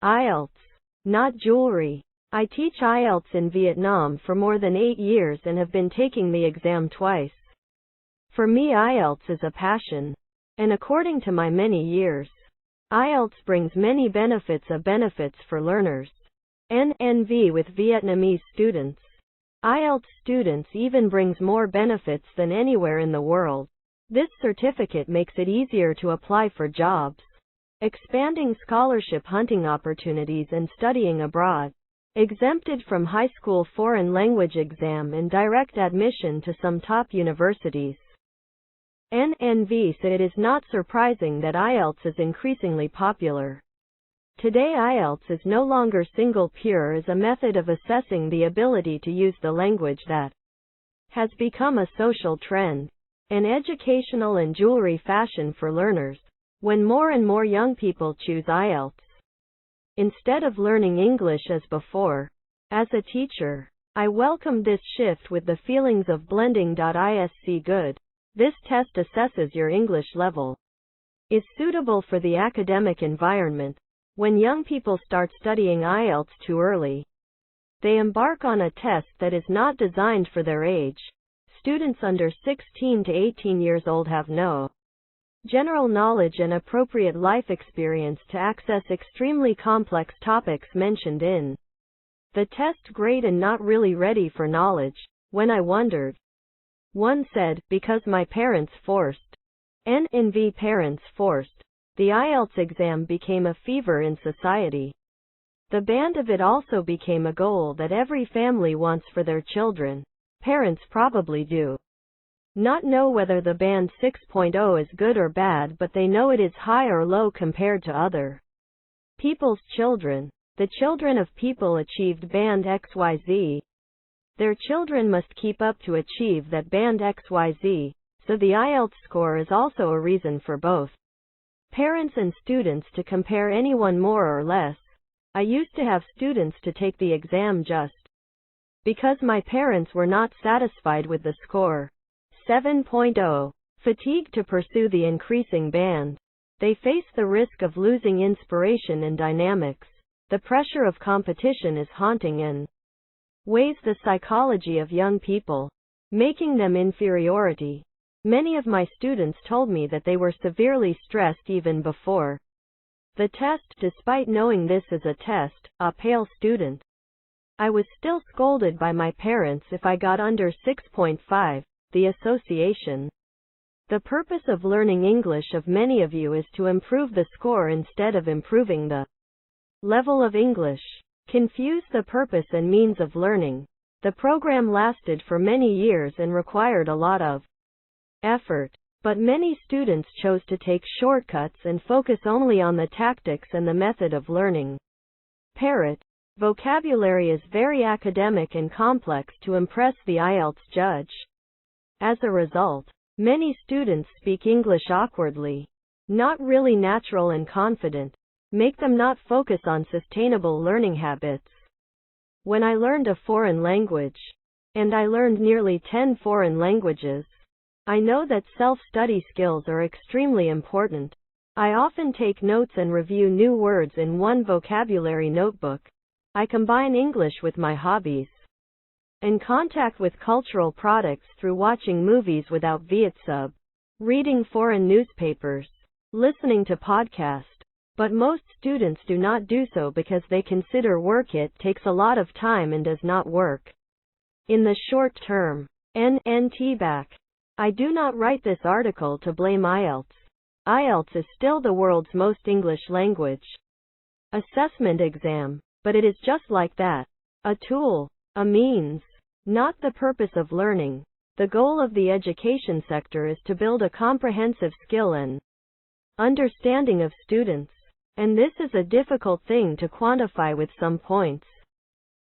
IELTS, not jewelry. I teach IELTS in Vietnam for more than 8 years and have been taking the exam twice. For me, IELTS is a passion. And according to my many years, IELTS brings many benefits. A benefits for learners. NNV with Vietnamese students. IELTS students even brings more benefits than anywhere in the world. This certificate makes it easier to apply for jobs, expanding scholarship hunting opportunities and studying abroad, exempted from high school foreign language exam and direct admission to some top universities. NNV said it is not surprising that IELTS is increasingly popular. Today IELTS is no longer singlePure as a method of assessing the ability to use the language that has become a social trend, an educational and jewelry fashion for learners, when more and more young people choose IELTS instead of learning English as before. As a teacher, I welcome this shift with the feelings of blending.is. CGood.This test assesses your English level is suitable for the academic environment. When young people start studying IELTS too early, they embark on a test that is not designed for their age. Students under 16 to 18 years old have no general knowledge and appropriate life experience to access extremely complex topics mentioned in the test.Great and not really ready for knowledge. When I wondered, one said, because my parents forced. NNV parents forced. The IELTS exam became a fever in society. The Band of it also became a goal that every family wants for their children. Parents probably do not know whether the Band 6.0 is good or bad, but they know it is high or low compared to other people's children. The children of people achieved Band XYZ. Their children must keep up to achieve that Band XYZ, so the IELTS score is also a reason for both parents and students to compare anyone more or less. I used to have students to take the exam just because my parents were not satisfied with the score. 7.0. Fatigued to pursue the increasing band. They face the risk of losing inspiration and dynamics. The pressure of competition is haunting and weighs the psychology of young people, making them inferiority. Many of my students told me that they were severely stressed even before the test. Despite knowing this is a test, a pale student, I was still scolded by my parents if I got under 6.5. The association. The purpose of learning English of many of you is to improve the score instead of improving the level of English. Confuse the purpose and means of learning. The program lasted for many years and required a lot of effort, but many students chose to take shortcuts and focus only on the tactics and the method of learning. Parrot.Vocabulary is very academic and complex to impress the IELTS judge. As a result, many students speak English awkwardly, not really natural and confident, make them not focus on sustainable learning habits. When I learned a foreign language, and I learned nearly 10 foreign languages, I know that self-study skills are extremely important. I often take notes and review new words in onevocabulary notebook. I combine English with my hobbies and contact with cultural products through watching movies without Vietsub, reading foreign newspapers, listening to podcasts. But most students do not do so because they consider workIt takes a lot of time and does not work in the short term. NNT back. I do not write this article to blame IELTS. IELTS is still the world's most English language assessment exam, but it is just like that. A tool, a means, not the purpose of learning. The goal of the education sector is to build a comprehensive skill and understanding of students. And this is a difficult thing to quantify with some points.